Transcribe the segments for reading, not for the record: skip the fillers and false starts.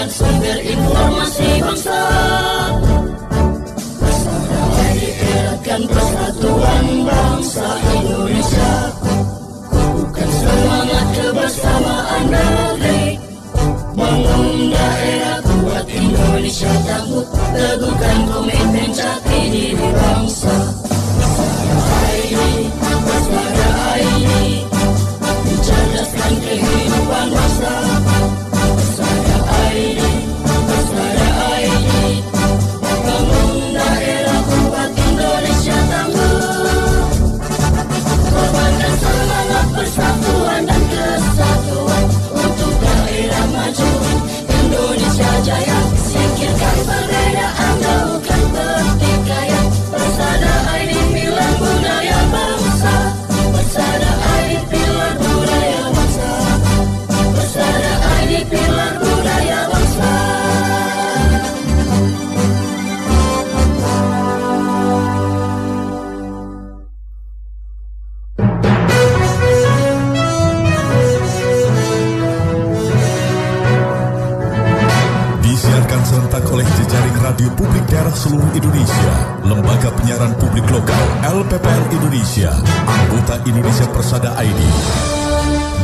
merupakan sumber informasi bangsa. Bersama eratkan persatuan bangsa Indonesia. Bukan semangat kebersamaan negeri, bangun daerah kuat Indonesia tangguh, teguhkan komitmen jati diri bangsa. Bersama ID, mencerdaskan kehidupan bangsa. Bersama ID, bangun daerah kuat Indonesia tangguh. Korbankan semangat persatuan dan kesatuan untuk daerah maju Indonesia jaya. Singkirkan perbedaan, jauhkan pertikaian. Persada ID pilar budaya bangsa. Persada ID pilar budaya bangsa. Persada ID pilar budaya bangsa. Disiarkan serentak oleh jejaring radio publik daerah seluruh Indonesia, Lembaga Penyiaran Publik Lokal LPPL Indonesia, anggota Indonesia Persada ID.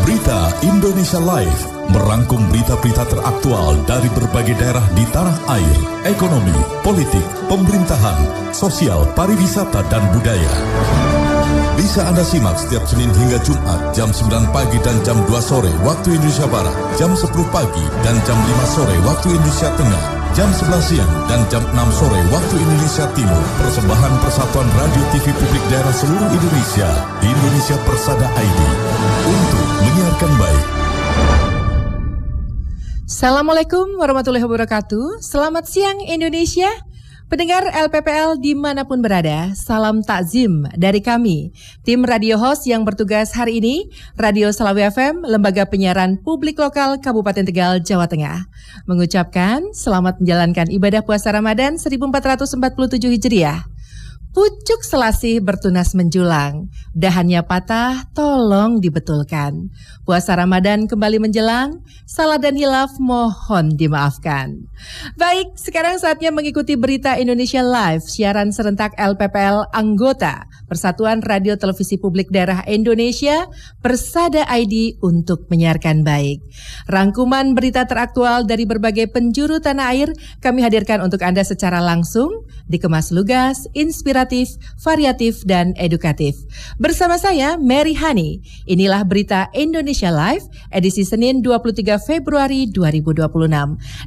Berita Indonesia Live merangkum berita-berita teraktual dari berbagai daerah di tanah air, ekonomi, politik, pemerintahan, sosial, pariwisata, dan budaya. Bisa Anda simak setiap Senin hingga Jumat jam 9 pagi dan jam 2 sore waktu Indonesia Barat, jam 10 pagi dan jam 5 sore waktu Indonesia Tengah, jam 11 siang dan jam 6 sore waktu Indonesia Timur. Persembahan Persatuan Radio TV Publik Daerah seluruh Indonesia, Indonesia Persada ID, untuk menyiarkan baik. Assalamualaikum warahmatullahi wabarakatuh. Selamat siang Indonesia. Pendengar LPPL dimanapun berada, salam takzim dari kami, tim radio host yang bertugas hari ini, Radio Slawi FM, Lembaga Penyiaran Publik Lokal Kabupaten Tegal, Jawa Tengah. Mengucapkan selamat menjalankan ibadah puasa Ramadan 1447 Hijriah. Pucuk selasih bertunas menjulang, dahannya patah, tolong dibetulkan. Puasa Ramadan kembali menjelang, salah dan hilaf mohon dimaafkan. Baik, sekarang saatnya mengikuti berita Indonesia Live, siaran serentak LPPL anggota Persatuan Radio Televisi Publik Daerah Indonesia, Persada ID untuk menyiarkan baik. Rangkuman berita teraktual dari berbagai penjuru tanah air kami hadirkan untuk Anda secara langsung, dikemas lugas, inspiratif, variatif, dan edukatif. Bersama saya, Mary Hani. Inilah berita Indonesia Live, edisi Senin 23 Februari 2026.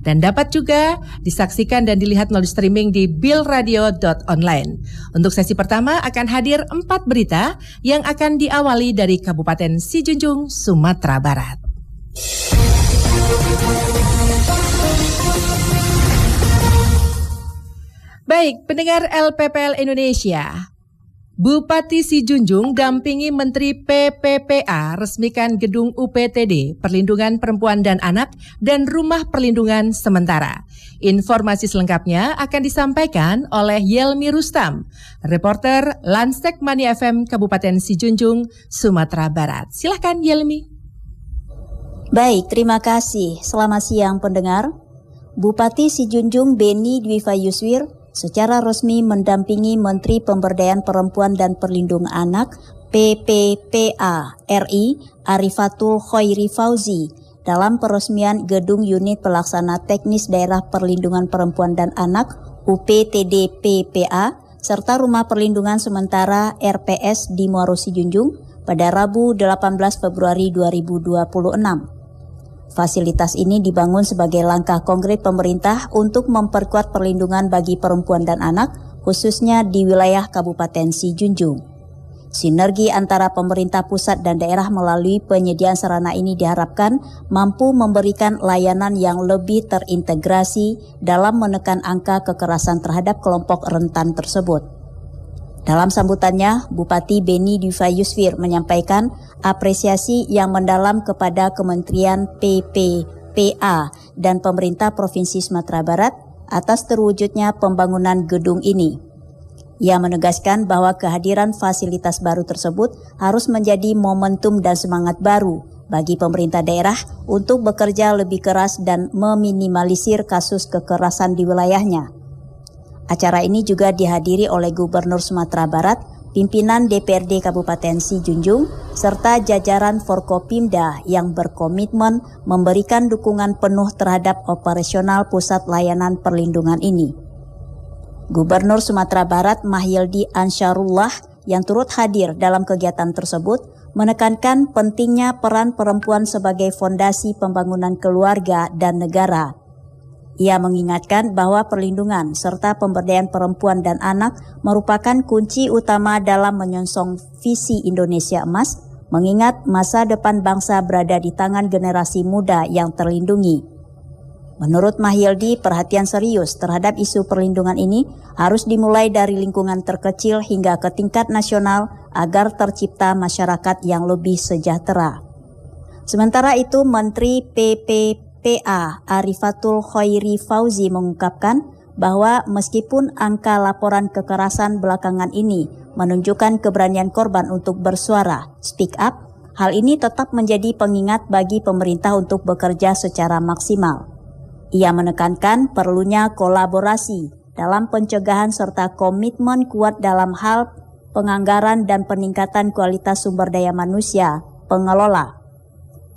Dan dapat juga disaksikan dan dilihat melalui streaming di bilradio.online. Untuk sesi pertama akan hadir 4 berita yang akan diawali dari Kabupaten Sijunjung, Sumatera Barat. Baik, pendengar LPPL Indonesia, Bupati Sijunjung dampingi Menteri PPPA resmikan gedung UPTD, Perlindungan Perempuan dan Anak, dan Rumah Perlindungan Sementara. Informasi selengkapnya akan disampaikan oleh Yelmi Rustam, reporter Lanstek Mani FM Kabupaten Sijunjung, Sumatera Barat. Silahkan Yelmi. Baik, terima kasih. Selamat siang pendengar. Bupati Sijunjung Beni Dwi Fayuswir secara resmi mendampingi Menteri Pemberdayaan Perempuan dan Perlindungan Anak PPPA RI Arifatul Khoiri Fauzi dalam peresmian Gedung Unit Pelaksana Teknis Daerah Perlindungan Perempuan dan Anak UPTD PPA serta Rumah Perlindungan Sementara RPS di Muaro Sijunjung pada Rabu 18 Februari 2026. Fasilitas ini dibangun sebagai langkah konkret pemerintah untuk memperkuat perlindungan bagi perempuan dan anak, khususnya di wilayah Kabupaten Sijunjung. Sinergi antara pemerintah pusat dan daerah melalui penyediaan sarana ini diharapkan mampu memberikan layanan yang lebih terintegrasi dalam menekan angka kekerasan terhadap kelompok rentan tersebut. Dalam sambutannya, Bupati Beni Dwi Fayuswir menyampaikan apresiasi yang mendalam kepada Kementerian PPPA dan pemerintah Provinsi Sumatera Barat atas terwujudnya pembangunan gedung ini. Ia menegaskan bahwa kehadiran fasilitas baru tersebut harus menjadi momentum dan semangat baru bagi pemerintah daerah untuk bekerja lebih keras dan meminimalisir kasus kekerasan di wilayahnya. Acara ini juga dihadiri oleh Gubernur Sumatera Barat, pimpinan DPRD Kabupaten Sijunjung, serta jajaran Forkopimda yang berkomitmen memberikan dukungan penuh terhadap operasional Pusat Layanan Perlindungan ini. Gubernur Sumatera Barat Mahyildi Ansyarullah yang turut hadir dalam kegiatan tersebut menekankan pentingnya peran perempuan sebagai fondasi pembangunan keluarga dan negara. Ia mengingatkan bahwa perlindungan serta pemberdayaan perempuan dan anak merupakan kunci utama dalam menyongsong visi Indonesia Emas, mengingat masa depan bangsa berada di tangan generasi muda yang terlindungi. Menurut Mahyildi, perhatian serius terhadap isu perlindungan ini harus dimulai dari lingkungan terkecil hingga ke tingkat nasional agar tercipta masyarakat yang lebih sejahtera. Sementara itu, Menteri PPPA Arifatul Khairi Fauzi mengungkapkan bahwa meskipun angka laporan kekerasan belakangan ini menunjukkan keberanian korban untuk bersuara, speak up, hal ini tetap menjadi pengingat bagi pemerintah untuk bekerja secara maksimal. Ia menekankan perlunya kolaborasi dalam pencegahan serta komitmen kuat dalam hal penganggaran dan peningkatan kualitas sumber daya manusia pengelola.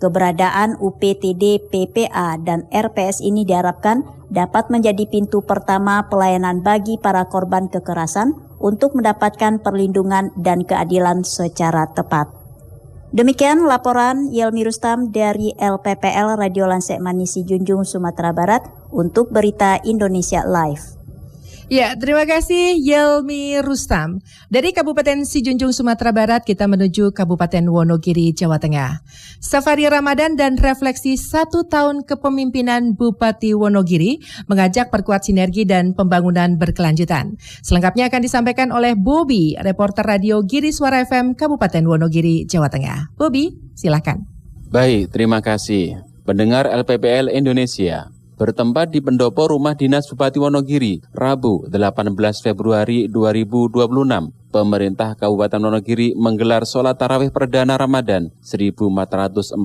Keberadaan UPTD, PPA, dan RPS ini diharapkan dapat menjadi pintu pertama pelayanan bagi para korban kekerasan untuk mendapatkan perlindungan dan keadilan secara tepat. Demikian laporan Yelmi Rustam dari LPPL Radio Lansek Manisi Junjung, Sumatera Barat untuk Berita Indonesia Live. Ya, terima kasih Yelmi Rustam. Dari Kabupaten Sijunjung, Sumatera Barat, kita menuju Kabupaten Wonogiri, Jawa Tengah. Safari Ramadan dan refleksi 1 tahun kepemimpinan Bupati Wonogiri mengajak perkuat sinergi dan pembangunan berkelanjutan. Selengkapnya akan disampaikan oleh Bobi, reporter radio Giri Suara FM Kabupaten Wonogiri, Jawa Tengah. Bobi, silakan. Baik, terima kasih. Pendengar LPPL Indonesia. Bertempat di pendopo Rumah Dinas Bupati Wonogiri, Rabu 18 Februari 2026, pemerintah Kabupaten Wonogiri menggelar sholat tarawih perdana Ramadan 1447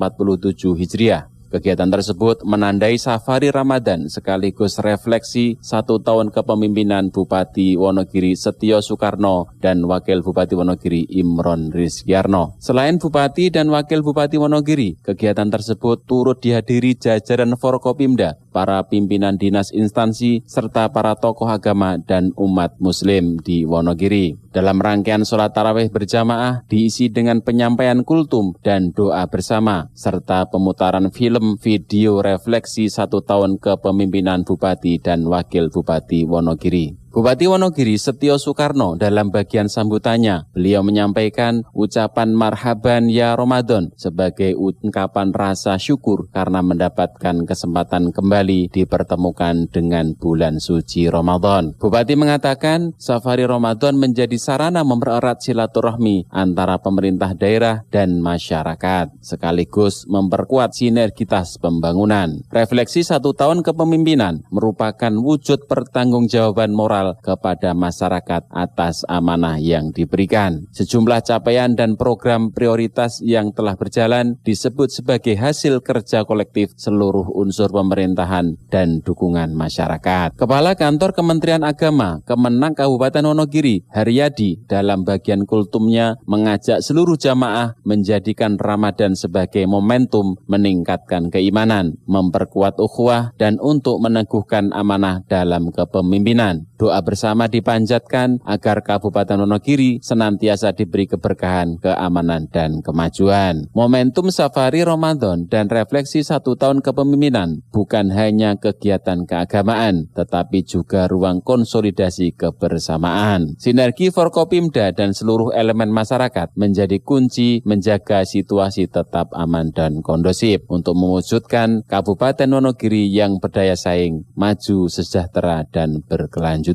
Hijriah. Kegiatan tersebut menandai safari Ramadan sekaligus refleksi 1 tahun kepemimpinan Bupati Wonogiri Setio Soekarno dan Wakil Bupati Wonogiri Imron Rizkyarno. Selain Bupati dan Wakil Bupati Wonogiri, kegiatan tersebut turut dihadiri jajaran Forkopimda, para pimpinan dinas instansi, serta para tokoh agama dan umat muslim di Wonogiri. Dalam rangkaian sholat tarawih berjamaah diisi dengan penyampaian kultum dan doa bersama, serta pemutaran film video refleksi 1 tahun kepemimpinan Bupati dan Wakil Bupati Wonogiri. Bupati Wonogiri Setio Soekarno dalam bagian sambutannya, beliau menyampaikan ucapan marhaban ya Ramadan sebagai ungkapan rasa syukur karena mendapatkan kesempatan kembali dipertemukan dengan bulan suci Ramadan. Bupati mengatakan safari Ramadan menjadi sarana mempererat silaturahmi antara pemerintah daerah dan masyarakat, sekaligus memperkuat sinergitas pembangunan. Refleksi 1 tahun kepemimpinan merupakan wujud pertanggungjawaban moral kepada masyarakat atas amanah yang diberikan. Sejumlah capaian dan program prioritas yang telah berjalan disebut sebagai hasil kerja kolektif seluruh unsur pemerintahan dan dukungan masyarakat. Kepala Kantor Kementerian Agama Kemenang Kabupaten Wonogiri, Haryadi, dalam bagian kultumnya mengajak seluruh jamaah menjadikan Ramadan sebagai momentum meningkatkan keimanan, memperkuat ukhuwah, dan untuk meneguhkan amanah dalam kepemimpinan. Doa bersama dipanjatkan agar Kabupaten Wonogiri senantiasa diberi keberkahan, keamanan, dan kemajuan. Momentum safari Ramadan dan refleksi 1 tahun kepemimpinan bukan hanya kegiatan keagamaan, tetapi juga ruang konsolidasi kebersamaan. Sinergi Forkopimda dan seluruh elemen masyarakat menjadi kunci menjaga situasi tetap aman dan kondusif untuk mewujudkan Kabupaten Wonogiri yang berdaya saing, maju, sejahtera, dan berkelanjutan.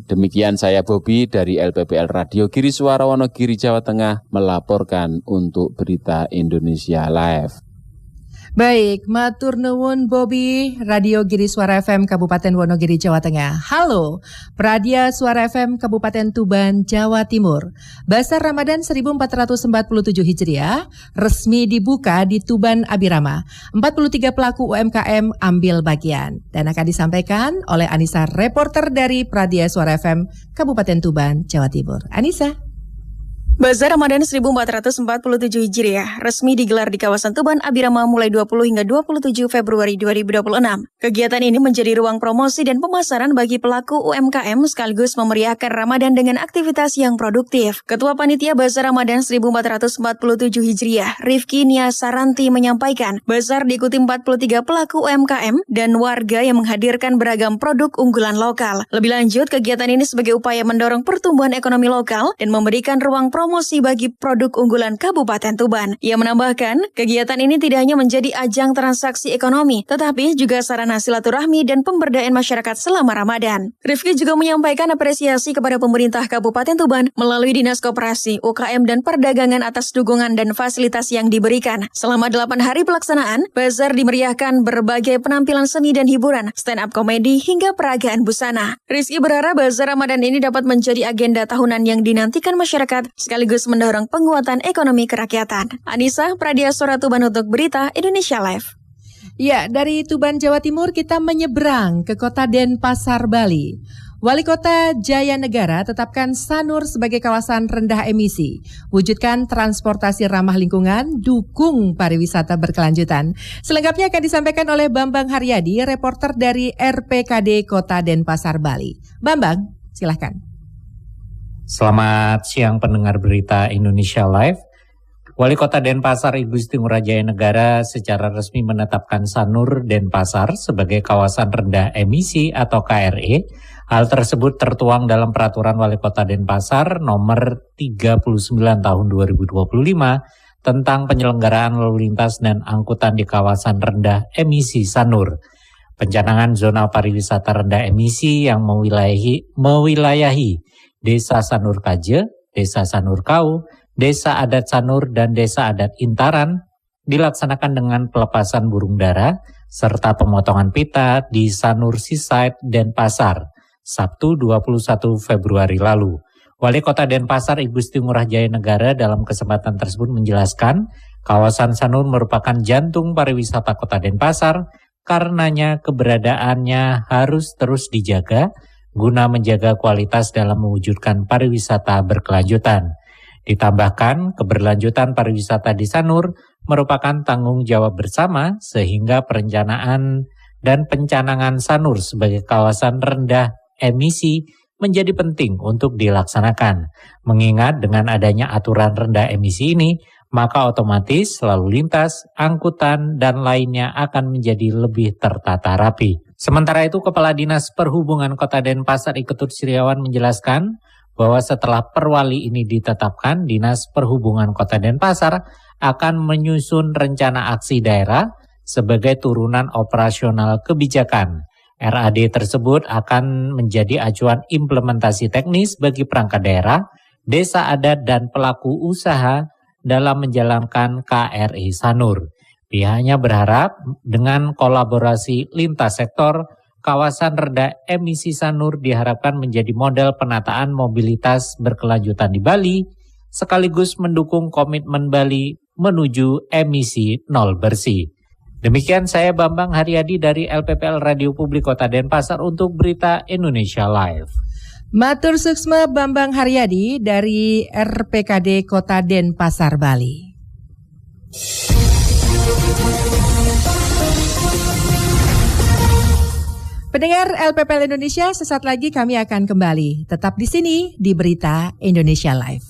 Demikian saya Bobi dari LPPL Radio Giri Suara Wonogiri, Jawa Tengah melaporkan untuk Berita Indonesia Live. Baik, matur nuwun Bobby, Radio Giri Suara FM Kabupaten Wonogiri, Jawa Tengah. Halo, Pradia Suara FM Kabupaten Tuban, Jawa Timur. Bazar Ramadan 1447 Hijriah resmi dibuka di Tuban Abirama. 43 pelaku UMKM ambil bagian dan akan disampaikan oleh Anissa, reporter dari Pradia Suara FM Kabupaten Tuban, Jawa Timur. Anissa. Bazar Ramadan 1447 Hijriah resmi digelar di kawasan Tuban Abirama mulai 20 hingga 27 Februari 2026. Kegiatan ini menjadi ruang promosi dan pemasaran bagi pelaku UMKM sekaligus memeriahkan Ramadan dengan aktivitas yang produktif. Ketua Panitia Bazar Ramadan 1447 Hijriah, Rifki Nia Saranti menyampaikan, bazar diikuti 43 pelaku UMKM dan warga yang menghadirkan beragam produk unggulan lokal. Lebih lanjut, kegiatan ini sebagai upaya mendorong pertumbuhan ekonomi lokal dan memberikan ruang promosi bagi produk unggulan Kabupaten Tuban. Ia menambahkan, kegiatan ini tidak hanya menjadi ajang transaksi ekonomi, tetapi juga sarana silaturahmi dan pemberdayaan masyarakat selama Ramadan. Rifki juga menyampaikan apresiasi kepada pemerintah Kabupaten Tuban melalui Dinas Koperasi, UKM, dan Perdagangan atas dukungan dan fasilitas yang diberikan. Selama 8 hari pelaksanaan, bazar dimeriahkan berbagai penampilan seni dan hiburan, stand-up komedi, hingga peragaan busana. Rizky berharap bazar Ramadan ini dapat menjadi agenda tahunan yang dinantikan masyarakat, sekaligus mendorong penguatan ekonomi kerakyatan. Anissa, Pradia Suara Tuban untuk Berita Indonesia Live. Ya, dari Tuban, Jawa Timur kita menyeberang ke kota Denpasar, Bali. Wali Kota Jaya Negara tetapkan Sanur sebagai kawasan rendah emisi. Wujudkan transportasi ramah lingkungan, dukung pariwisata berkelanjutan. Selengkapnya akan disampaikan oleh Bambang Haryadi, reporter dari RPKD Kota Denpasar, Bali. Bambang, silahkan. Selamat siang pendengar Berita Indonesia Live. Wali Kota Denpasar I Gusti Ngurah Jaya Negara secara resmi menetapkan Sanur Denpasar sebagai kawasan rendah emisi atau KRE. Hal tersebut tertuang dalam Peraturan Wali Kota Denpasar nomor 39 tahun 2025 tentang penyelenggaraan lalu lintas dan angkutan di kawasan rendah emisi Sanur. Pencanangan zona pariwisata rendah emisi yang mewilayahi Desa Sanur Kaje, Desa Sanur Kau, Desa Adat Sanur, dan Desa Adat Intaran dilaksanakan dengan pelepasan burung dara serta pemotongan pita di Sanur Seaside Denpasar, Sabtu 21 Februari lalu. Wali Kota Denpasar I Gusti Ngurah Jaya Negara dalam kesempatan tersebut menjelaskan, kawasan Sanur merupakan jantung pariwisata Kota Denpasar, karenanya keberadaannya harus terus dijaga guna menjaga kualitas dalam mewujudkan pariwisata berkelanjutan. Ditambahkan, keberlanjutan pariwisata di Sanur merupakan tanggung jawab bersama sehingga perencanaan dan pencanangan Sanur sebagai kawasan rendah emisi menjadi penting untuk dilaksanakan. Mengingat dengan adanya aturan rendah emisi ini, maka otomatis lalu lintas, angkutan, dan lainnya akan menjadi lebih tertata rapi. Sementara itu, Kepala Dinas Perhubungan Kota Denpasar I Ketut Siriawan menjelaskan bahwa setelah perwali ini ditetapkan, Dinas Perhubungan Kota Denpasar akan menyusun rencana aksi daerah sebagai turunan operasional kebijakan. RAD tersebut akan menjadi acuan implementasi teknis bagi perangkat daerah, desa adat, dan pelaku usaha dalam menjalankan KRE Sanur. Pihaknya berharap dengan kolaborasi lintas sektor, kawasan rendah emisi Sanur diharapkan menjadi model penataan mobilitas berkelanjutan di Bali, sekaligus mendukung komitmen Bali menuju emisi nol bersih. Demikian saya Bambang Haryadi dari LPPL Radio Publik Kota Denpasar untuk Berita Indonesia Live. Matur suksma Bambang Haryadi dari RPKD Kota Denpasar, Bali. Pendengar LPPL Indonesia, sesaat lagi kami akan kembali. Tetap di sini di Berita Indonesia Live.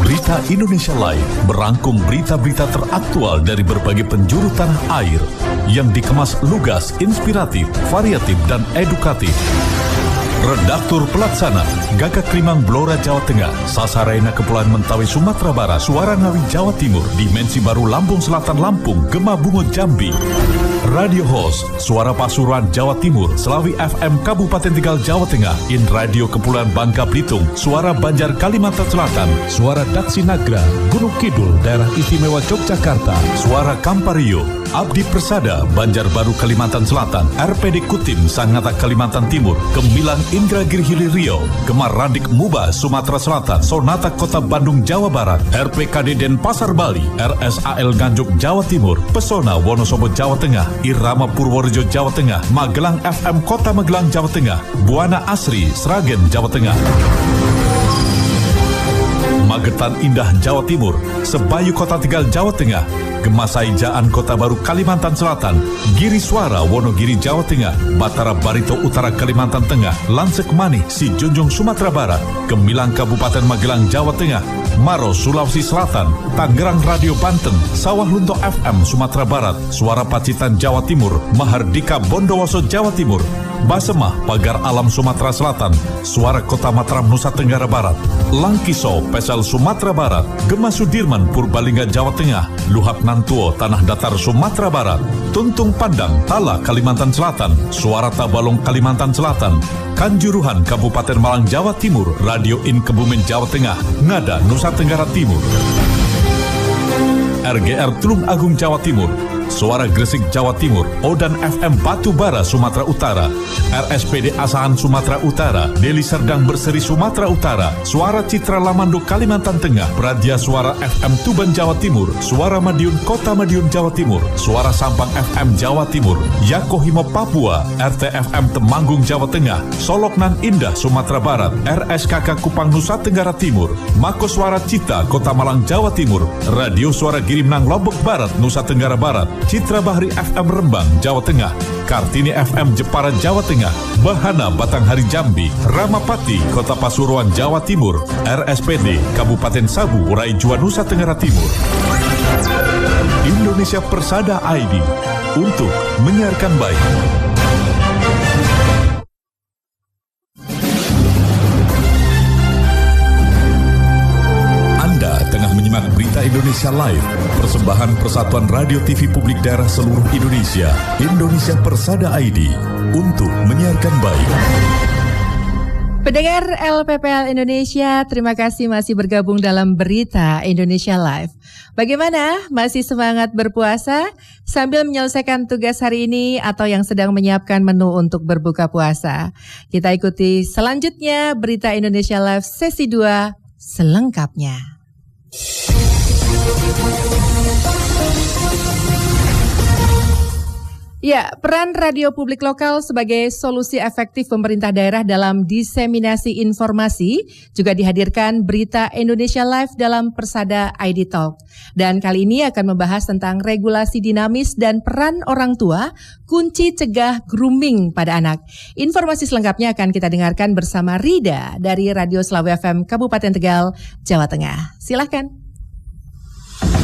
Berita Indonesia Live merangkum berita-berita teraktual dari berbagai penjuru tanah air yang dikemas lugas, inspiratif, variatif, dan edukatif. Redaktur Pelaksana Gagak Krimang Blora Jawa Tengah, Sasarena Kepulauan Mentawai Sumatera Barat, Suara Ngawi Jawa Timur, Dimensi Baru Lampung Selatan Lampung, Gema Bungo Jambi. Radio Host Suara Pasuruan Jawa Timur, Selawi FM Kabupaten Tegal Jawa Tengah, In Radio Kepulauan Bangka Belitung, Suara Banjar Kalimantan Selatan, Suara Daksi Nagra Gunung Kidul Daerah Istimewa Yogyakarta, Suara Kampario, Abdi Persada Banjarbaru Kalimantan Selatan, RPD Kutim Sangatta Kalimantan Timur, Gemilang Indragiri Hilir Riau, Gemar Radik Muba Sumatera Selatan, Sonata Kota Bandung Jawa Barat, RPKD Denpasar Bali, RSAL Nganjuk Jawa Timur, Pesona Wonosobo Jawa Tengah, Irama Purworejo Jawa Tengah, Magelang FM Kota Magelang Jawa Tengah, Buana Asri Sragen Jawa Tengah, Magetan Indah Jawa Timur, Sebayu Kota Tegal Jawa Tengah, Gemasai Jaan Kota Baru Kalimantan Selatan, Giri Suara Wonogiri Jawa Tengah, Batara Barito Utara Kalimantan Tengah, Lansek Manih Si Junjung Sumatera Barat, Gemilang Kabupaten Magelang Jawa Tengah, Maros Sulawesi Selatan, Tangerang Radio Banten, Sawah Lunto FM Sumatera Barat, Suara Pacitan Jawa Timur, Mahardika Bondowoso Jawa Timur, Basemah Pagar Alam Sumatera Selatan, Suara Kota Mataram Nusa Tenggara Barat, Langkiso Pesel Sumatera Barat, Gema Sudirman Purbalingga Jawa Tengah, Luhak Nantuo Tanah Datar Sumatera Barat, Tuntung Pandang Tala Kalimantan Selatan, Suara Tabalong Kalimantan Selatan, Kanjuruhan Kabupaten Malang Jawa Timur, Radio In Kebumen Jawa Tengah, Ngada Nusa Tenggara Timur, RGR Tulung Agung Jawa Timur, Suara Gresik Jawa Timur, Odan FM Batu Bara Sumatera Utara, RSPD Asahan Sumatera Utara, Deli Serdang Berseri Sumatera Utara, Suara Citra Lamando Kalimantan Tengah, Pradia Suara FM Tuban Jawa Timur, Suara Madiun Kota Madiun Jawa Timur, Suara Sampang FM Jawa Timur, Yakohimo Papua, RTFM Temanggung Jawa Tengah, Soloknan Indah Sumatera Barat, RSKK Kupang Nusa Tenggara Timur, Mako Suara Cita Kota Malang Jawa Timur, Radio Suara Girimnang Lombok Barat Nusa Tenggara Barat, Citra Bahri FM Rembang Jawa Tengah, Kartini FM Jepara Jawa Tengah, Bahana Batanghari Jambi, Ramapati Kota Pasuruan Jawa Timur, RSPD Kabupaten Sabu Raijua Nusa Tenggara Timur. Indonesia Persada ID untuk menyiarkan baik. Menyimak Berita Indonesia Live, persembahan Persatuan Radio TV Publik Daerah seluruh Indonesia, Indonesia Persada ID, untuk menyiarkan baik. Pendengar LPPL Indonesia, terima kasih masih bergabung dalam Berita Indonesia Live. Bagaimana? Masih semangat berpuasa sambil menyelesaikan tugas hari ini atau yang sedang menyiapkan menu untuk berbuka puasa? Kita ikuti selanjutnya Berita Indonesia Live sesi 2 selengkapnya. Ya, peran radio publik lokal sebagai solusi efektif pemerintah daerah dalam diseminasi informasi juga dihadirkan Berita Indonesia Live dalam Persada ID Talk. Dan kali ini akan membahas tentang regulasi dinamis dan peran orang tua kunci cegah grooming pada anak. Informasi selengkapnya akan kita dengarkan bersama Rida dari Radio Selawi FM Kabupaten Tegal, Jawa Tengah. Silahkan.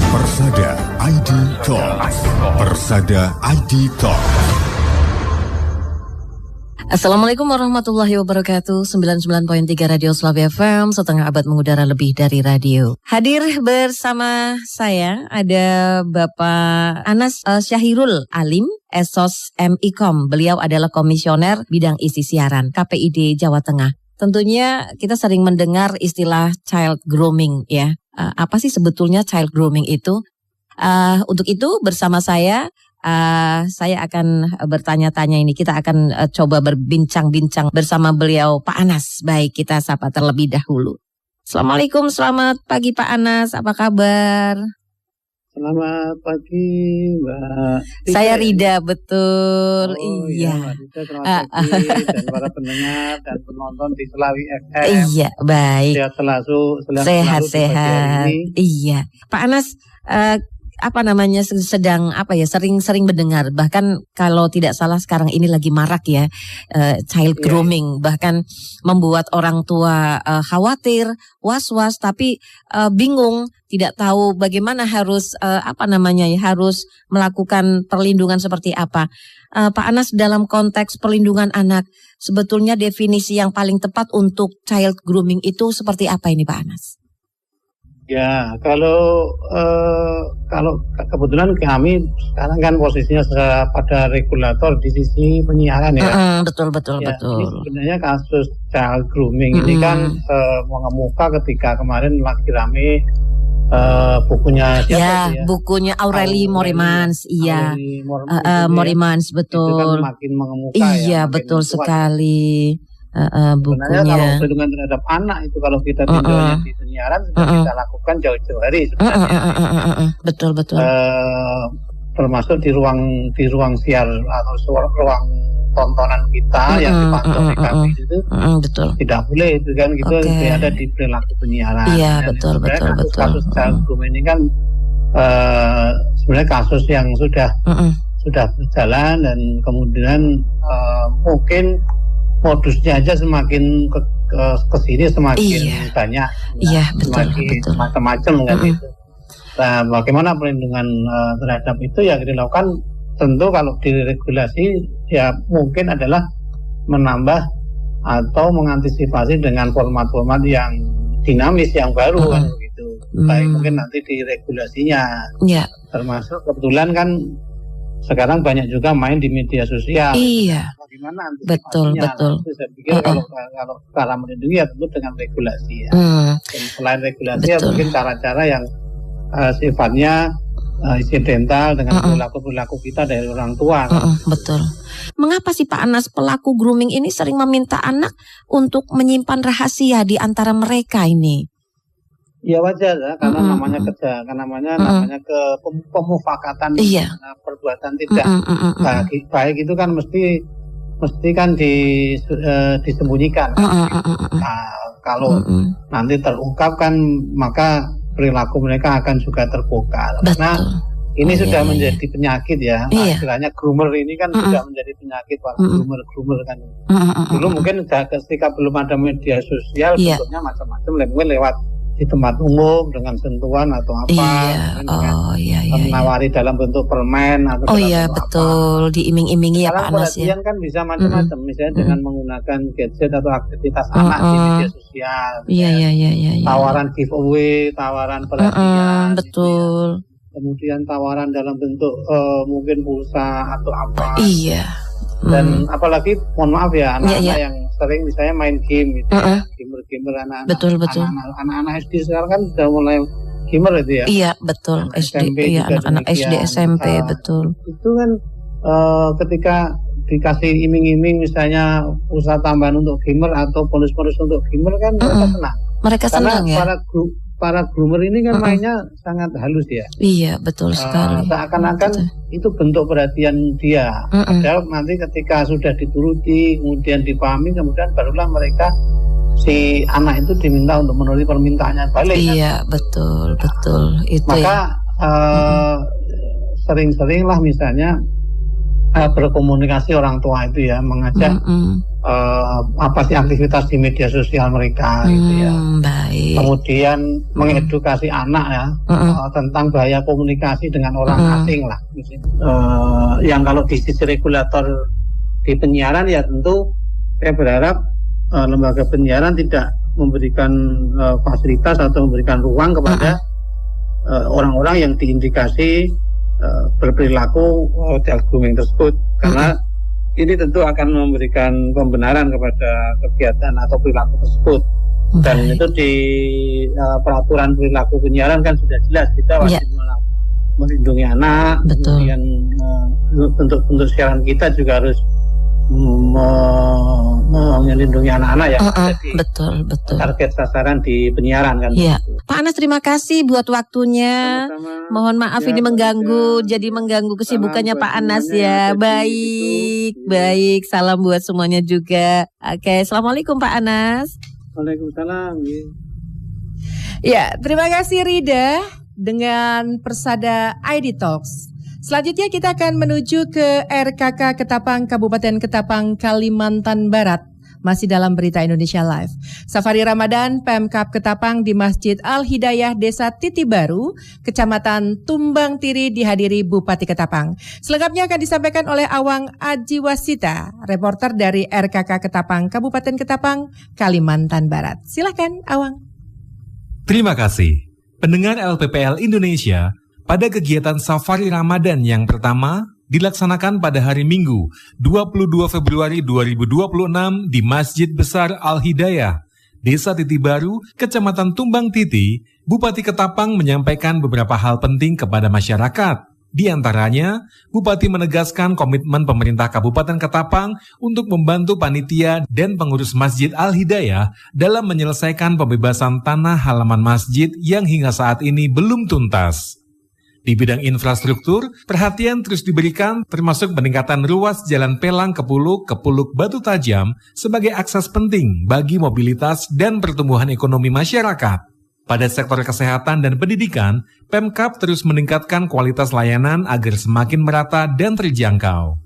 Persada ID Talk. Persada ID Talk. Assalamualaikum warahmatullahi wabarakatuh. 99.3 Radio Selawi FM, setengah abad mengudara lebih dari radio. Hadir bersama saya ada Bapak Anas Syahirul Alim, Esos MIKOM. Beliau adalah komisioner bidang isi siaran KPID Jawa Tengah. Tentunya kita sering mendengar istilah child grooming ya. Apa sih sebetulnya child grooming itu? Untuk itu bersama saya akan bertanya-tanya ini. Kita akan coba berbincang-bincang bersama beliau Pak Anas. Baik, kita sapa terlebih dahulu. Assalamualaikum, selamat pagi Pak Anas, apa kabar? Selamat pagi Mbak Rida. Saya Rida, betul. Iya Mbak Rida, selamat pagi dan para pendengar dan penonton di Selawi FM. Iya, baik. Sehat selalu. Sehat. Iya, Pak Anas, sedang sering mendengar, bahkan kalau tidak salah sekarang ini lagi marak ya, child grooming, bahkan membuat orang tua khawatir, was-was, tapi bingung, tidak tahu bagaimana harus harus melakukan perlindungan seperti apa. Pak Anas, dalam konteks perlindungan anak, sebetulnya definisi yang paling tepat untuk child grooming itu seperti apa ini Pak Anas? Ya, kalau kebetulan kami sekarang kan posisinya pada regulator di sisi penyiaran ya. Betul. Ini sebenarnya kasus child grooming ini kan mengemuka ketika kemarin lagi rame bukunya siapa ya? Bukunya Aurelie Morimans, Morimans, betul. Itu kan makin mengemuka ya. Iya, betul sekali. Sebenarnya kalau perlindungan terhadap anak itu kalau kita tinjaunya di penyiaran sudah kita lakukan jauh-jauh hari sebenarnya. Betul. Termasuk di ruang siar atau ruang tontonan kita yang dipantau di kami itu betul. Tidak boleh itu kan gitu ada di perilaku penyiaran. Iya, betul. Kasus child grooming ini kan sebenarnya kasus yang sudah berjalan dan kemudian mungkin modusnya aja semakin ke sini semakin banyak, semakin macam-macam kan itu. Nah, bagaimana perlindungan terhadap itu yang dilakukan tentu kalau diregulasi ya mungkin adalah menambah atau mengantisipasi dengan format-format yang dinamis yang baru kan begitu. Baik mungkin nanti di regulasinya. Termasuk kebetulan kan sekarang banyak juga main di media sosial. Iya. Bagaimana antisipasinya? Betul. Saya pikir kalau cara melindungi ya tentu dengan regulasi ya. Dan selain regulasi ya mungkin cara-cara yang sifatnya insidental dengan perilaku kita dari orang tua. Betul. Mengapa sih Pak Anas pelaku grooming ini sering meminta anak untuk menyimpan rahasia di antara mereka ini? Ya wajar ya, karena namanya namanya pemufakatan, perbuatan tidak baik itu kan mesti kan disembunyikan. Kalau nanti terungkap kan maka perilaku mereka akan juga terbongkar. Karena ini sudah menjadi penyakit ya. Istilahnya groomer ini kan sudah menjadi penyakit Pak. Groomer kan. Dulu mungkin ketika belum ada media sosial bentuknya macam-macam, lewat di tempat umum dengan sentuhan atau apa, menawari dalam bentuk permen atau betul, diiming-imingi ya Pak Anas ya. Kan bisa macam-macam, misalnya dengan menggunakan gadget atau aktivitas anak di media sosial. Tawaran giveaway, tawaran perhatian. Betul. Kemudian tawaran dalam bentuk mungkin pulsa atau apa. Dan apalagi mohon maaf ya anak-anak yang sering misalnya main game gitu ya, gamer anak-anak. Betul. Anak-anak SD sekarang kan sudah mulai gamer itu ya. Iya, betul. SD, anak-anak SD, SMP, betul. Itu kan ketika dikasih iming-iming misalnya usaha tambahan untuk gamer atau bonus-bonus untuk gamer kan mereka senang. Mereka senang ya. Para groomer ini kan mainnya sangat halus ya. Iya, betul sekali. Seakan-akan itu bentuk perhatian dia. Padahal nanti ketika sudah dituruti, kemudian dipahami, kemudian barulah mereka si anak itu diminta untuk menuruti permintaannya balik. Iya, kan? betul. Itu maka sering-seringlah misalnya berkomunikasi orang tua itu ya, mengajak apa sih aktivitas di media sosial mereka gitu ya. Baik. Kemudian mengedukasi anak ya tentang bahaya komunikasi dengan orang asing lah. Yang kalau di sisi regulator di penyiaran ya tentu saya berharap lembaga penyiaran tidak memberikan fasilitas atau memberikan ruang kepada orang-orang yang diindikasi berperilaku child grooming tersebut, karena ini tentu akan memberikan pembenaran kepada kegiatan atau perilaku tersebut. Dan itu di peraturan perilaku penyiaran kan sudah jelas kita wajib melindungi anak. Kemudian bentuk siaran kita juga harus melindungi anak-anak yang betul. Target sasaran di penyiaran kan. Iya. Pak Anas, terima kasih buat waktunya. Sama-sama. Mohon maaf ini mengganggu, jadi mengganggu kesibukannya Pak Anas ya. Baik. Salam buat semuanya juga. Oke, assalamualaikum Pak Anas. Waalaikumsalam. Ya, terima kasih Rida dengan Persada ID Talks. Selanjutnya kita akan menuju ke RKK Ketapang, Kabupaten Ketapang, Kalimantan Barat. Masih dalam Berita Indonesia Live. Safari Ramadan Pemkab Ketapang di Masjid Al-Hidayah Desa Titi Baru, Kecamatan Tumbang Tiri dihadiri Bupati Ketapang. Selengkapnya akan disampaikan oleh Awang Ajiwasita, reporter dari RKK Ketapang, Kabupaten Ketapang, Kalimantan Barat. Silakan, Awang. Terima kasih. Pendengar LPPL Indonesia, pada kegiatan Safari Ramadan yang pertama dilaksanakan pada hari Minggu 22 Februari 2026 di Masjid Besar Al-Hidayah, Desa Titi Baru, Kecamatan Tumbang Titi, Bupati Ketapang menyampaikan beberapa hal penting kepada masyarakat. Di antaranya, Bupati menegaskan komitmen pemerintah Kabupaten Ketapang untuk membantu panitia dan pengurus Masjid Al-Hidayah dalam menyelesaikan pembebasan tanah halaman masjid yang hingga saat ini belum tuntas. Di bidang infrastruktur, perhatian terus diberikan termasuk peningkatan ruas Jalan Pelang ke Puluk Batu Tajam sebagai akses penting bagi mobilitas dan pertumbuhan ekonomi masyarakat. Pada sektor kesehatan dan pendidikan, Pemkab terus meningkatkan kualitas layanan agar semakin merata dan terjangkau.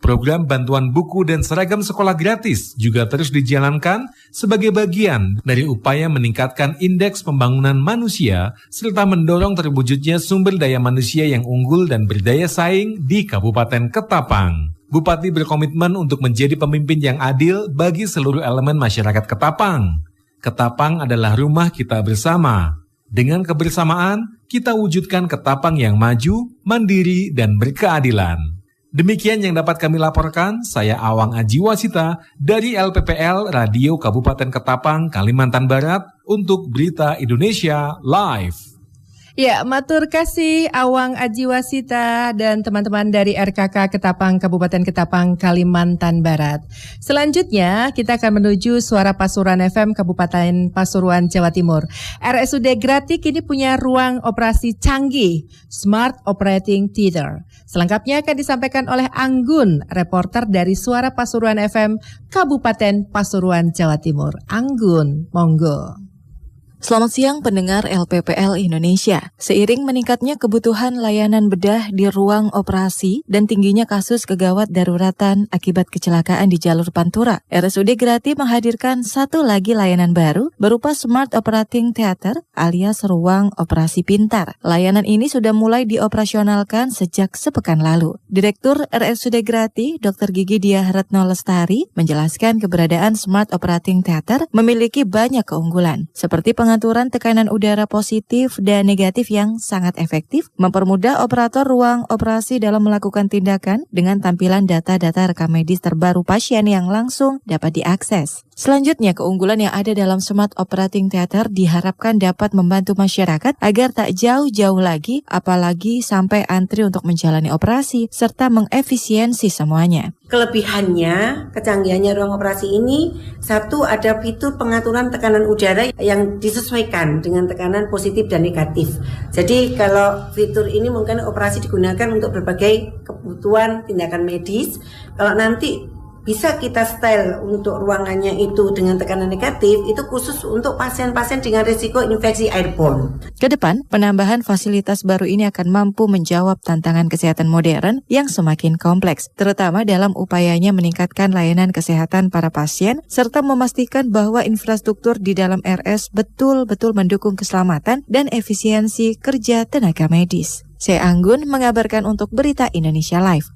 Program bantuan buku dan seragam sekolah gratis juga terus dijalankan sebagai bagian dari upaya meningkatkan indeks pembangunan manusia serta mendorong terwujudnya sumber daya manusia yang unggul dan berdaya saing di Kabupaten Ketapang. Bupati berkomitmen untuk menjadi pemimpin yang adil bagi seluruh elemen masyarakat Ketapang. Ketapang adalah rumah kita bersama. Dengan kebersamaan, kita wujudkan Ketapang yang maju, mandiri, dan berkeadilan. Demikian yang dapat kami laporkan, saya Awang Ajiwasita dari LPPL Radio Kabupaten Ketapang, Kalimantan Barat untuk Berita Indonesia Live. Ya, matur kasih Awang Ajiwasita dan teman-teman dari RKK Ketapang, Kabupaten Ketapang, Kalimantan Barat. Selanjutnya kita akan menuju Suara Pasuruan FM Kabupaten Pasuruan, Jawa Timur. RSUD Gratik ini punya ruang operasi canggih, Smart Operating Theater. Selengkapnya akan disampaikan oleh Anggun, reporter dari Suara Pasuruan FM Kabupaten Pasuruan, Jawa Timur. Anggun, monggo. Selamat siang pendengar LPPL Indonesia. Seiring meningkatnya kebutuhan layanan bedah di ruang operasi dan tingginya kasus kegawat daruratan akibat kecelakaan di jalur Pantura, RSUD Grati menghadirkan satu lagi layanan baru berupa Smart Operating Theater alias ruang operasi pintar. Layanan ini sudah mulai dioperasionalkan sejak sepekan lalu. Direktur RSUD Grati, Dr. Gigi Diah Retno Lestari, menjelaskan keberadaan Smart Operating Theater memiliki banyak keunggulan, seperti pengaturan tekanan udara positif dan negatif yang sangat efektif, mempermudah operator ruang operasi dalam melakukan tindakan dengan tampilan data-data rekam medis terbaru pasien yang langsung dapat diakses. Selanjutnya, keunggulan yang ada dalam Smart Operating Theater diharapkan dapat membantu masyarakat agar tak jauh-jauh lagi, apalagi sampai antri untuk menjalani operasi, serta mengefisiensi semuanya. Kelebihannya, kecanggihannya ruang operasi ini, satu ada fitur pengaturan tekanan udara yang disesuaikan dengan tekanan positif dan negatif. Jadi kalau fitur ini mungkin operasi digunakan untuk berbagai kebutuhan tindakan medis. Kalau nanti bisa kita style untuk ruangannya itu dengan tekanan negatif, itu khusus untuk pasien-pasien dengan risiko infeksi airborne. Kedepan, penambahan fasilitas baru ini akan mampu menjawab tantangan kesehatan modern yang semakin kompleks, terutama dalam upayanya meningkatkan layanan kesehatan para pasien, serta memastikan bahwa infrastruktur di dalam RS betul-betul mendukung keselamatan dan efisiensi kerja tenaga medis. Saya Anggun mengabarkan untuk Berita Indonesia Live.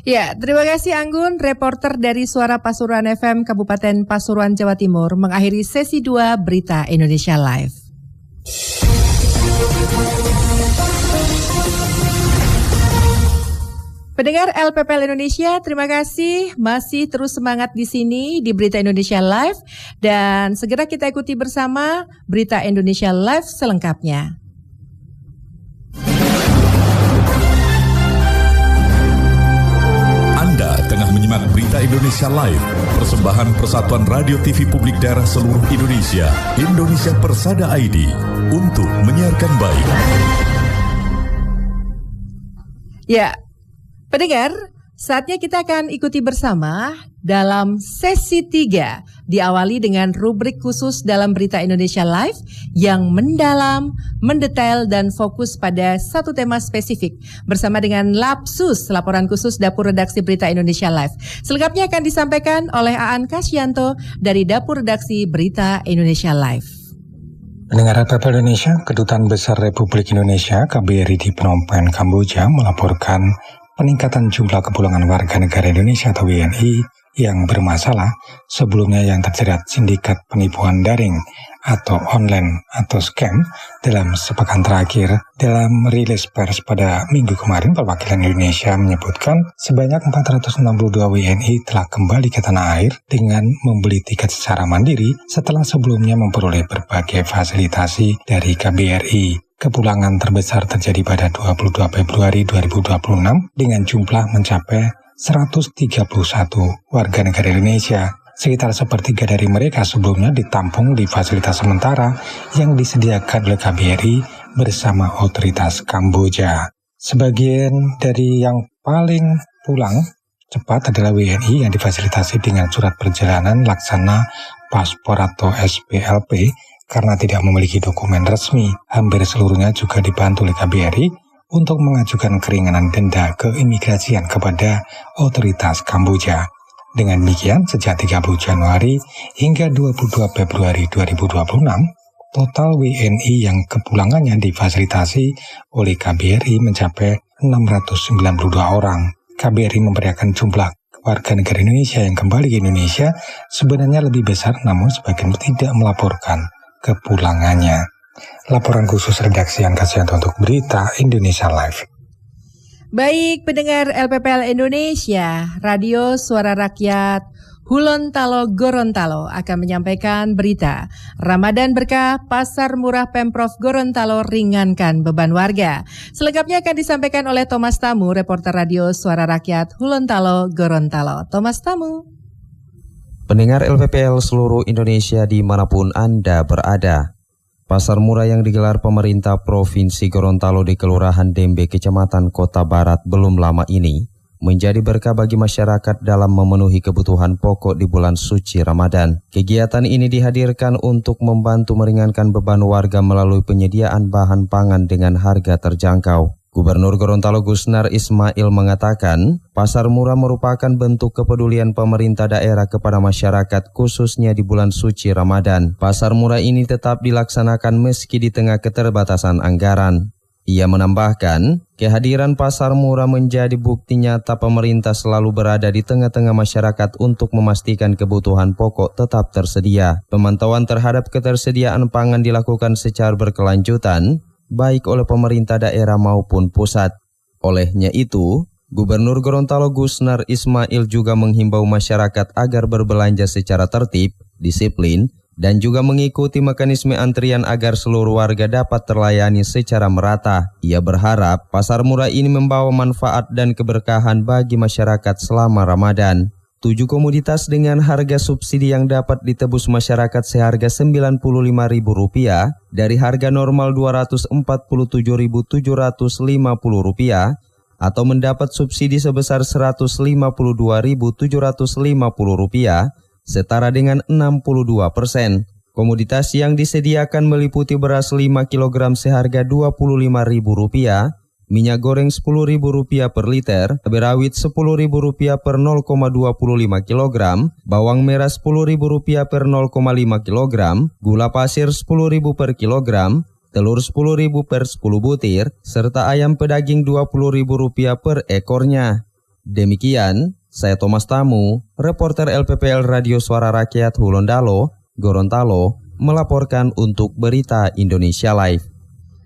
Ya, terima kasih Anggun, reporter dari Suara Pasuruan FM Kabupaten Pasuruan, Jawa Timur, mengakhiri sesi 2 Berita Indonesia Live. Pendengar LPPL Indonesia, terima kasih masih terus semangat di sini di Berita Indonesia Live, dan segera kita ikuti bersama Berita Indonesia Live selengkapnya. Tengah menyimak Berita Indonesia Live, persembahan Persatuan Radio TV Publik Daerah seluruh Indonesia, Indonesia Persada ID, untuk menyiarkan baik. Ya, pendengar, Saatnya kita akan ikuti bersama dalam sesi 3, diawali dengan rubrik khusus dalam Berita Indonesia Live yang mendalam, mendetail, dan fokus pada satu tema spesifik bersama dengan Lapsus, laporan khusus Dapur Redaksi Berita Indonesia Live. Selengkapnya akan disampaikan oleh Aan Kasyanto dari Dapur Redaksi Berita Indonesia Live. Pendengar RPP Indonesia, Kedutaan Besar Republik Indonesia KBRI di Phnom Penh, Kamboja melaporkan peningkatan jumlah kepulangan warga negara Indonesia atau WNI yang bermasalah sebelumnya yang terjerat sindikat penipuan daring atau online atau scam dalam sepekan terakhir. Dalam rilis pers pada minggu kemarin, perwakilan Indonesia menyebutkan sebanyak 462 WNI telah kembali ke tanah air dengan membeli tiket secara mandiri setelah sebelumnya memperoleh berbagai fasilitasi dari KBRI. Kepulangan terbesar terjadi pada 22 Februari 2026 dengan jumlah mencapai 131 warga negara Indonesia. Sekitar sepertiga dari mereka sebelumnya ditampung di fasilitas sementara yang disediakan oleh KBRI bersama otoritas Kamboja. Sebagian dari yang paling pulang cepat adalah WNI yang difasilitasi dengan surat perjalanan laksana paspor atau SPLP karena tidak memiliki dokumen resmi. Hampir seluruhnya juga dibantu oleh KBRI untuk mengajukan keringanan denda keimigrasian kepada otoritas Kamboja. Dengan demikian, sejak 30 Januari hingga 22 Februari 2026, total WNI yang kepulangannya difasilitasi oleh KBRI mencapai 692 orang. KBRI memperkirakan jumlah warga negara Indonesia yang kembali ke Indonesia sebenarnya lebih besar, namun sebagian tidak melaporkan kepulangannya. Laporan khusus redaksi Aan Kasyanto untuk Berita Indonesia Live. Baik, pendengar LPPL Indonesia, Radio Suara Rakyat Hulontalo Gorontalo akan menyampaikan berita Ramadan Berkah Pasar Murah Pemprov Gorontalo ringankan beban warga. Selengkapnya akan disampaikan oleh Thomas Tamu, reporter Radio Suara Rakyat Hulontalo Gorontalo. Thomas Tamu. Pendengar LPPL seluruh Indonesia dimanapun Anda berada, pasar murah yang digelar pemerintah Provinsi Gorontalo di Kelurahan Dembe, Kecamatan Kota Barat belum lama ini menjadi berkah bagi masyarakat dalam memenuhi kebutuhan pokok di bulan suci Ramadan. Kegiatan ini dihadirkan untuk membantu meringankan beban warga melalui penyediaan bahan pangan dengan harga terjangkau. Gubernur Gorontalo Gusnar Ismail mengatakan, pasar murah merupakan bentuk kepedulian pemerintah daerah kepada masyarakat khususnya di bulan suci Ramadan. Pasar murah ini tetap dilaksanakan meski di tengah keterbatasan anggaran. Ia menambahkan, kehadiran pasar murah menjadi bukti nyata pemerintah selalu berada di tengah-tengah masyarakat untuk memastikan kebutuhan pokok tetap tersedia. Pemantauan terhadap ketersediaan pangan dilakukan secara berkelanjutan, baik oleh pemerintah daerah maupun pusat. Olehnya itu, Gubernur Gorontalo Gusnar Ismail juga menghimbau masyarakat agar berbelanja secara tertib, disiplin, dan juga mengikuti mekanisme antrian agar seluruh warga dapat terlayani secara merata. Ia berharap pasar murah ini membawa manfaat dan keberkahan bagi masyarakat selama Ramadan. 7 komoditas dengan harga subsidi yang dapat ditebus masyarakat seharga Rp95.000 dari harga normal Rp247.750 atau mendapat subsidi sebesar Rp152.750 setara dengan 62%. Komoditas yang disediakan meliputi beras 5 kg seharga Rp25.000, minyak goreng Rp10.000 per liter, cabai rawit Rp10.000 per 0,25 kg, bawang merah Rp10.000 per 0,5 kg, gula pasir Rp10.000 per kilogram, telur Rp10.000 per 10 butir, serta ayam pedaging Rp20.000 per ekornya. Demikian, saya Thomas Tamu, reporter LPPL Radio Suara Rakyat Hulontalo, Gorontalo, melaporkan untuk Berita Indonesia Live.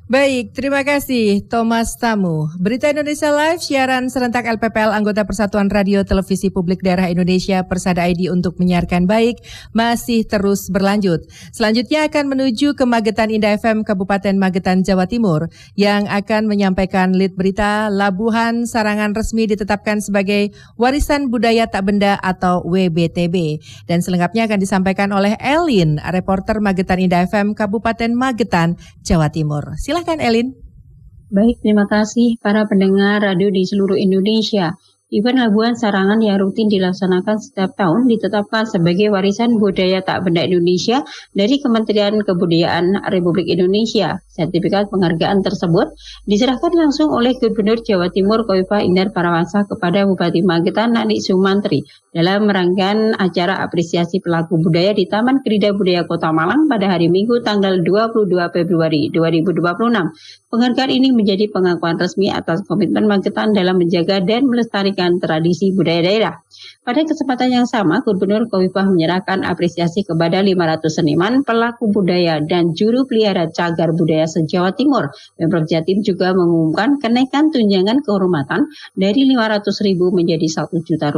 Baik, terima kasih Thomas Tamu. Berita Indonesia Live, siaran serentak LPPL anggota Persatuan Radio Televisi Publik Daerah Indonesia Persada ID untuk menyiarkan baik masih terus berlanjut. Selanjutnya akan menuju ke Magetan Indah FM Kabupaten Magetan, Jawa Timur yang akan menyampaikan lead berita Labuhan Sarangan resmi ditetapkan sebagai Warisan Budaya Tak Benda atau WBTB. Dan selengkapnya akan disampaikan oleh Elin, reporter Magetan Indah FM Kabupaten Magetan, Jawa Timur. Silahkan Elin. Baik, terima kasih para pendengar radio di seluruh Indonesia. Event Labuan Sarangan yang rutin dilaksanakan setiap tahun ditetapkan sebagai warisan budaya tak benda Indonesia dari Kementerian Kebudayaan Republik Indonesia. Sertifikat penghargaan tersebut diserahkan langsung oleh Gubernur Jawa Timur Khofifah Indar Parawansa kepada Bupati Magetan Nanik Sumantri dalam rangkaian acara apresiasi pelaku budaya di Taman Krida Budaya Kota Malang pada hari Minggu tanggal 22 Februari 2026. Penghargaan ini menjadi pengakuan resmi atas komitmen Magetan dalam menjaga dan melestarikan tradisi budaya daerah. Pada kesempatan yang sama, Gubernur Khofifah menyerahkan apresiasi kepada 500 seniman, pelaku budaya, dan juru pelihara cagar budaya se-Jawa Timur. Pemprov Jatim juga mengumumkan kenaikan tunjangan kehormatan dari Rp500.000 menjadi Rp1 juta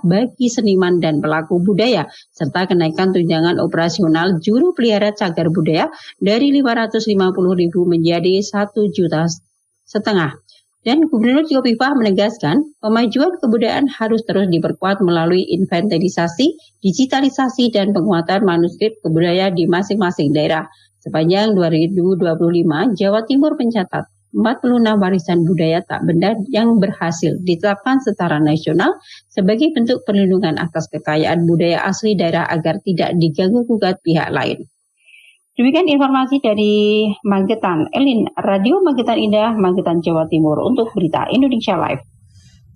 bagi seniman dan pelaku budaya, serta kenaikan tunjangan operasional juru pelihara cagar budaya dari Rp550.000 menjadi Rp1,5 juta. Dan Gubernur Khofifah menegaskan pemajuan kebudayaan harus terus diperkuat melalui inventarisasi, digitalisasi, dan penguatan manuskrip kebudayaan di masing-masing daerah. Sepanjang 2025, Jawa Timur mencatat 46 warisan budaya tak benda yang berhasil ditetapkan secara nasional sebagai bentuk perlindungan atas kekayaan budaya asli daerah agar tidak diganggu-gugat pihak lain. Demikian informasi dari Magetan. Elin, Radio Magetan Indah, Magetan, Jawa Timur untuk Berita Indonesia Live.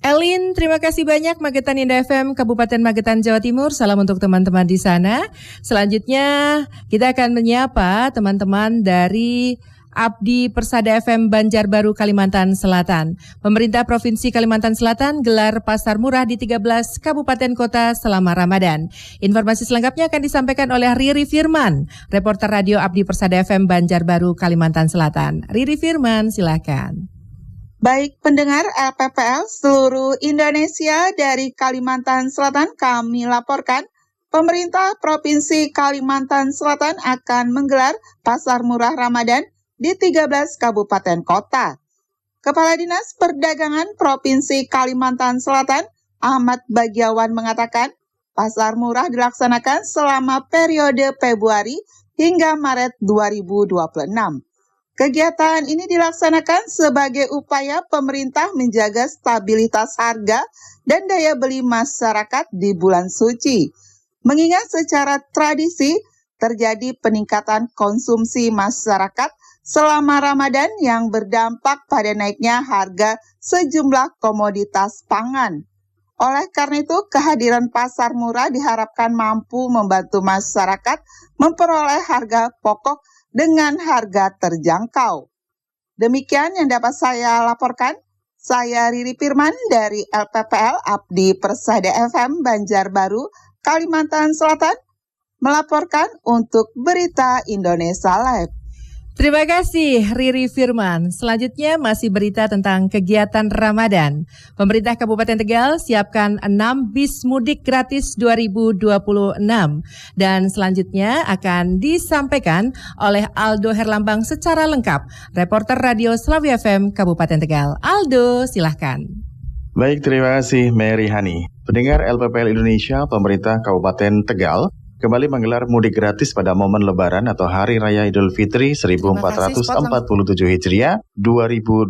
Elin, terima kasih banyak Magetan Indah FM, Kabupaten Magetan, Jawa Timur. Salam untuk teman-teman di sana. Selanjutnya kita akan menyapa teman-teman dari Abdi Persada FM Banjarbaru, Kalimantan Selatan. Pemerintah Provinsi Kalimantan Selatan gelar pasar murah di 13 kabupaten kota selama Ramadan. Informasi selengkapnya akan disampaikan oleh Riri Firman, reporter radio Abdi Persada FM Banjarbaru, Kalimantan Selatan. Riri Firman, silakan. Baik pendengar LPPL seluruh Indonesia, dari Kalimantan Selatan kami laporkan pemerintah Provinsi Kalimantan Selatan akan menggelar pasar murah Ramadan di 13 kabupaten kota. Kepala Dinas Perdagangan Provinsi Kalimantan Selatan, Ahmad Bagiawan, mengatakan pasar murah dilaksanakan selama periode Februari hingga Maret 2026. Kegiatan ini dilaksanakan sebagai upaya pemerintah menjaga stabilitas harga dan daya beli masyarakat di bulan suci. Mengingat secara tradisi terjadi peningkatan konsumsi masyarakat selama Ramadan yang berdampak pada naiknya harga sejumlah komoditas pangan. Oleh karena itu, kehadiran pasar murah diharapkan mampu membantu masyarakat memperoleh harga pokok dengan harga terjangkau. Demikian yang dapat saya laporkan. Saya Riri Firman dari LPPL Abdi Persada FM Banjarbaru, Kalimantan Selatan, melaporkan untuk Berita Indonesia Live. Terima kasih Riri Firman. Selanjutnya masih berita tentang kegiatan Ramadan. Pemerintah Kabupaten Tegal siapkan 6 bis mudik gratis 2026. Dan selanjutnya akan disampaikan oleh Aldo Herlambang secara lengkap. Reporter Radio Slawi FM Kabupaten Tegal. Aldo, silahkan. Baik, terima kasih Mary Hani. Pendengar LPPL Indonesia, pemerintah Kabupaten Tegal kembali menggelar mudik gratis pada momen Lebaran atau Hari Raya Idul Fitri 1447 Hijriah 2026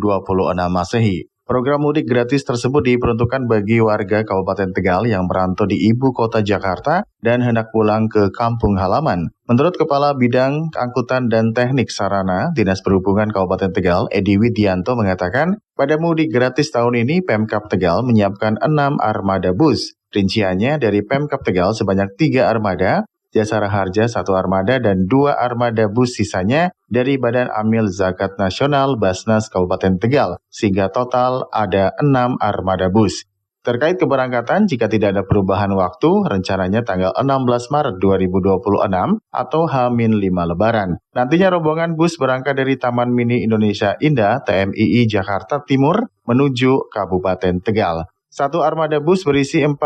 Masehi. Program mudik gratis tersebut diperuntukkan bagi warga Kabupaten Tegal yang merantau di ibu kota Jakarta dan hendak pulang ke kampung halaman. Menurut Kepala Bidang Angkutan dan Teknik Sarana Dinas Perhubungan Kabupaten Tegal, Edi Widianto, mengatakan pada mudik gratis tahun ini Pemkab Tegal menyiapkan 6 armada bus. Rinciannya dari Pemkab Tegal sebanyak 3 armada, Jasara Harja 1 armada, dan 2 armada bus sisanya dari Badan Amil Zakat Nasional Basnas Kabupaten Tegal, sehingga total ada 6 armada bus. Terkait keberangkatan, jika tidak ada perubahan waktu, rencananya tanggal 16 Maret 2026 atau H-5 Lebaran. Nantinya rombongan bus berangkat dari Taman Mini Indonesia Indah, TMII Jakarta Timur, menuju Kabupaten Tegal. 1 armada bus berisi 48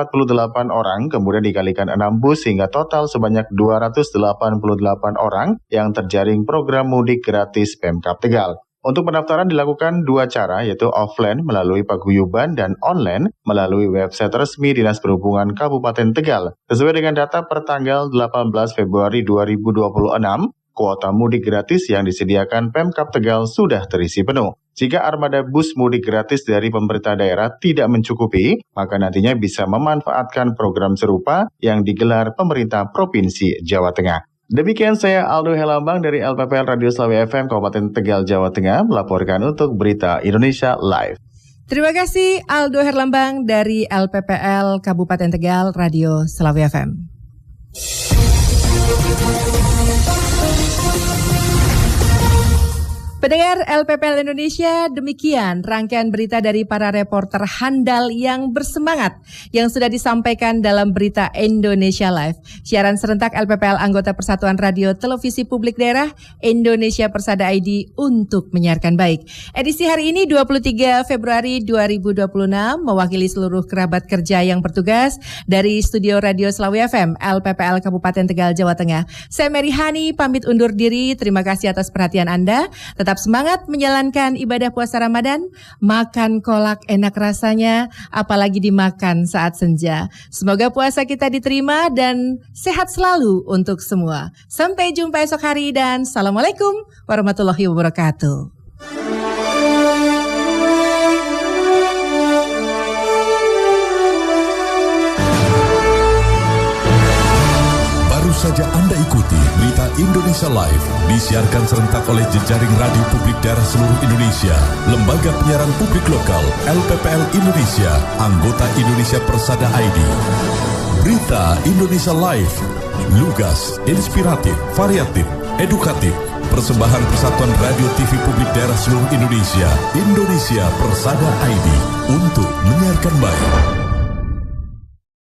orang, kemudian dikalikan 6 bus hingga total sebanyak 288 orang yang terjaring program mudik gratis Pemkab Tegal. Untuk pendaftaran dilakukan 2 cara, yaitu offline melalui paguyuban dan online melalui website resmi Dinas Perhubungan Kabupaten Tegal. Sesuai dengan data per tanggal 18 Februari 2026, kuota mudik gratis yang disediakan Pemkab Tegal sudah terisi penuh. Jika armada bus mudik gratis dari pemerintah daerah tidak mencukupi, maka nantinya bisa memanfaatkan program serupa yang digelar pemerintah Provinsi Jawa Tengah. Demikian saya Aldo Helambang dari LPPL Radio Slawi FM Kabupaten Tegal, Jawa Tengah melaporkan untuk Berita Indonesia Live. Terima kasih Aldo Herlambang dari LPPL Kabupaten Tegal Radio Slawi FM. Pendengar LPPL Indonesia, demikian rangkaian berita dari para reporter handal yang bersemangat yang sudah disampaikan dalam Berita Indonesia Live. Siaran serentak LPPL anggota Persatuan Radio Televisi Publik Daerah Indonesia Persada ID untuk menyiarkan baik. Edisi hari ini 23 Februari 2026 mewakili seluruh kerabat kerja yang bertugas dari Studio Radio Slawi FM LPPL Kabupaten Tegal, Jawa Tengah. Saya Mary Hani pamit undur diri. Terima kasih atas perhatian Anda. Tetap semangat menjalankan ibadah puasa Ramadan, makan kolak enak rasanya, apalagi dimakan saat senja. Semoga puasa kita diterima dan sehat selalu untuk semua. Sampai jumpa esok hari dan Assalamualaikum warahmatullahi wabarakatuh. Saja Anda ikuti Berita Indonesia Live disiarkan serentak oleh jejaring radio publik daerah seluruh Indonesia, Lembaga Penyiaran Publik Lokal LPPL Indonesia, anggota Indonesia Persada ID. Berita Indonesia Live, lugas, inspiratif, variatif, edukatif. Persembahan Persatuan Radio TV Publik Daerah seluruh Indonesia, Indonesia Persada ID untuk menyiarkan baik.